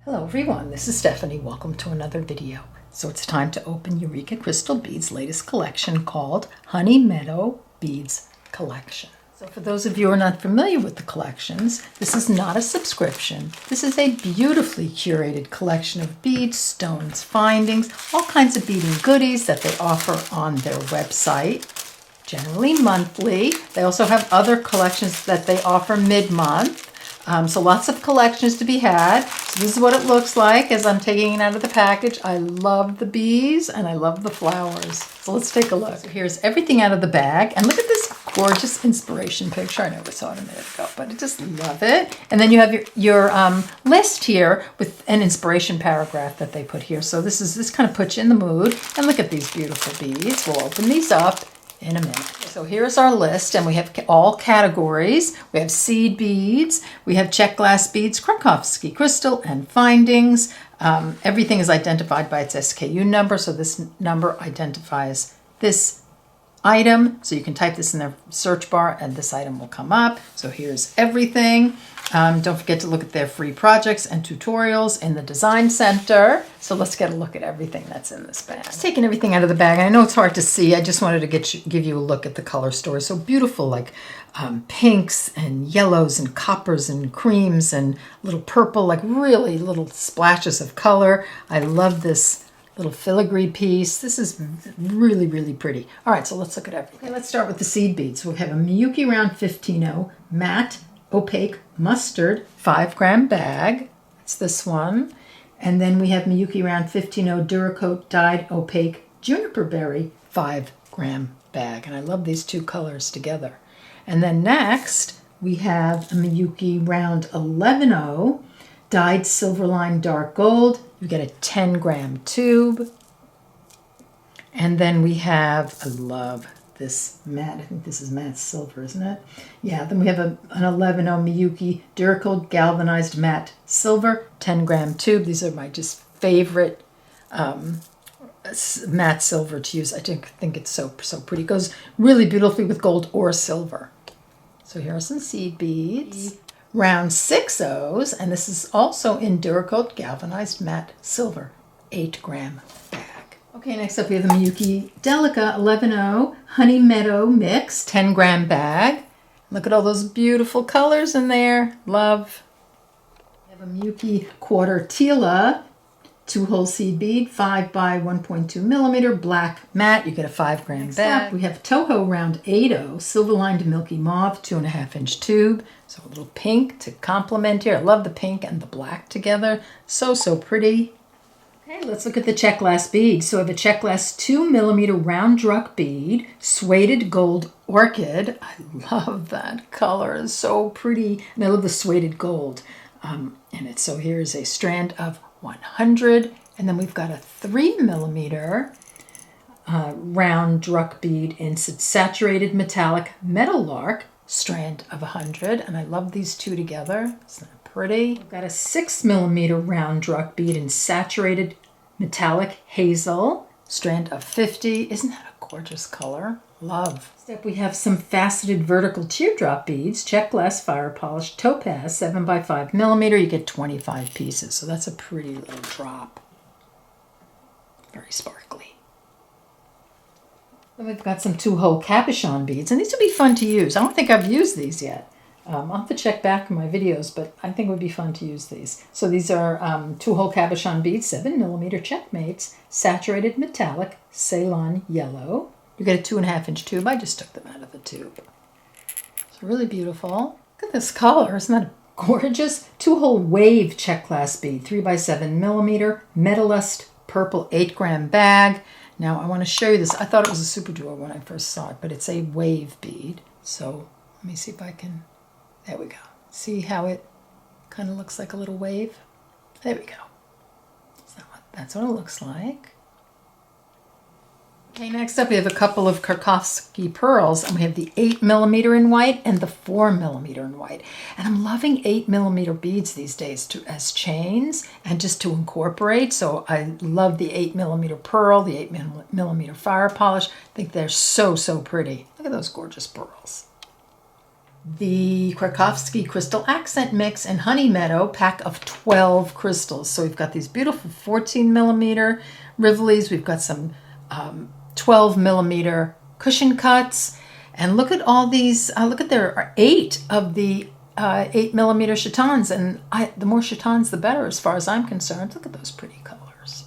Hello everyone, this is Stephanie. Welcome to another video. So it's time to open Eureka Crystal Beads' latest collection called Honeymeadow Beads Collection. So for those of you who are not familiar with the collections, this is not a subscription. This is a beautifully curated collection of beads, stones, findings, all kinds of beading goodies that they offer on their website, generally monthly. They also have other collections that they offer mid-month. So lots of collections to be had. So this is what it looks like as I'm taking it out of the package. I love the bees and I love the flowers. So let's take a look. So here's everything out of the bag. And look at this gorgeous inspiration picture. I know we saw it a minute ago, but I just love it. And then you have your list here with an inspiration paragraph that they put here. So this kind of puts you in the mood. And look at these beautiful beads. We'll open these up in a minute. So here's our list, and we have all categories. We have seed beads, we have check glass beads, Krakowski crystal, and findings. Everything is identified by its SKU number, so this number identifies this item. So you can type this in the search bar and this item will come up. So here's everything. Don't forget to look at their free projects and tutorials in the design center. So let's get a look at everything that's in this bag. Just taking everything out of the bag. I know it's hard to see. I just wanted to give you a look at the color story. So beautiful, like pinks and yellows and coppers and creams and little purple, like really little splashes of color. I love this little filigree piece. This is really, really pretty. All right, so let's look at everything. Okay, let's start with the seed beads. So we have a Miyuki Round 15-0 matte opaque mustard 5-gram bag. It's this one. And then we have Miyuki Round 15-0 Duracoat dyed opaque juniper berry 5-gram bag. And I love these two colors together. And then next we have a Miyuki Round 11-0 dyed silverline dark gold. You get a 10-gram tube. And then we have, I love this matte, I think this is matte silver, isn't it? Yeah, then we have an 11-0 Miyuki Duracoat galvanized matte silver, 10-gram tube. These are my just favorite matte silver to use. I think it's so pretty. It goes really beautifully with gold or silver. So here are some seed beads. Round 6-0s, and this is also in Duracoat galvanized matte silver, 8-gram bag. Okay, next up we have the Miyuki Delica 11-0 Honeymeadow Mix 10-gram bag. Look at all those beautiful colors in there. Love. We have a Miyuki Quarter Tila 2-hole seed bead, 5 by 1.2 millimeter, black matte. You get a 5-gram bag. We have Toho Round 8-0 silver lined milky mauve 2.5-inch tube. So a little pink to complement here. I love the pink and the black together. So pretty. Okay, let's look at the check glass bead. So I have a check glass 2-millimeter round druck bead, suede gold orchid. I love that color. It's so pretty. And I love the suede gold in it. So here's a strand of 100, and then we've got a 3-millimeter round druck bead in saturated metallic meadowlark strand of 100, and I love these two together. Isn't that pretty? We've got a 6-millimeter round druck bead in saturated metallic hazel strand of 50. Isn't that a gorgeous color? Love. Next up we have some faceted vertical teardrop beads, check glass fire polished topaz 7 by 5 millimeter. You get 25 pieces, so that's a pretty little drop. Very sparkly. Then we've got some 2-hole cabochon beads, and these would be fun to use. I don't think I've used these yet. I'll have to check back in my videos, but I think it would be fun to use these. So these are 2-hole cabochon beads, 7-millimeter checkmates, saturated metallic Ceylon yellow. You get a 2.5-inch tube. I just took them out of the tube. It's really beautiful. Look at this color. Isn't that gorgeous? 2-hole wave check glass bead, 3 by 7 millimeter, Metalist purple 8-gram bag. Now I want to show you this. I thought it was a super duo when I first saw it, but it's a wave bead. So let me see if I can, there we go. See how it kind of looks like a little wave? There we go. That's what it looks like. Okay, next up we have a couple of Krakowski pearls, and we have the 8-millimeter in white and the 4-millimeter in white. And I'm loving 8-millimeter beads these days as chains and just to incorporate. So I love the 8-millimeter pearl, the 8-millimeter fire polish. I think they're so pretty. Look at those gorgeous pearls. the Krakowski Crystal Accent Mix and Honeymeadow pack of 12 crystals. So we've got these beautiful 14 millimeter Rivolis. We've got some 12 millimeter cushion cuts. And look at all these, look at there are 8 of the 8 millimeter chatons. And the more chatons, the better as far as I'm concerned. Look at those pretty colors.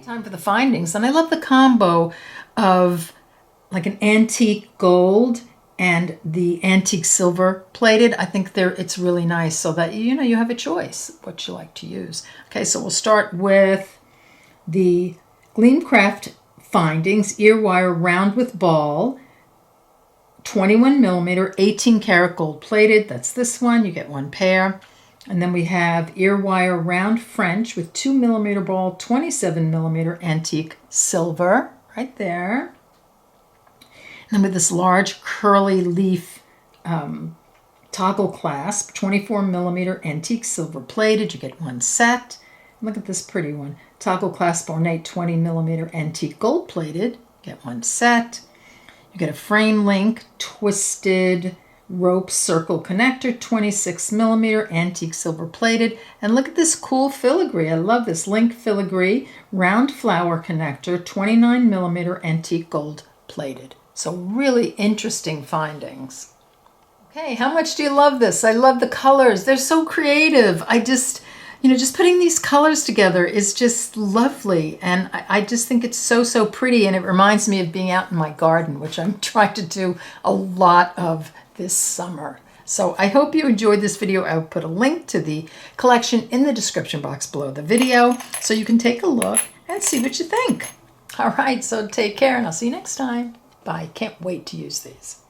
Time for the findings. And I love the combo of like an antique gold and the antique silver plated. I think it's really nice so that, you know, you have a choice what you like to use. Okay, so we'll start with the Gleamcraft Findings Earwire Round with Ball, 21 millimeter, 18 karat gold plated. That's this one. You get 1 pair. And then we have Earwire Round French with 2 millimeter ball, 27 millimeter antique silver right there. And then with this large curly leaf toggle clasp, 24 millimeter antique silver plated. You get 1 set. Look at this pretty one. Toggle clasp ornate 20 millimeter antique gold plated. Get 1 set. You get a frame link twisted rope circle connector, 26 millimeter antique silver plated. And look at this cool filigree. I love this link filigree round flower connector, 29 millimeter antique gold plated. So really interesting findings. Okay, how much do you love this? I love the colors. They're so creative. I just, you know, just putting these colors together is just lovely. And I just think it's so, so pretty. And it reminds me of being out in my garden, which I'm trying to do a lot of this summer. So I hope you enjoyed this video. I'll put a link to the collection in the description box below the video so you can take a look and see what you think. All right, so take care and I'll see you next time. Bye. Can't wait to use these.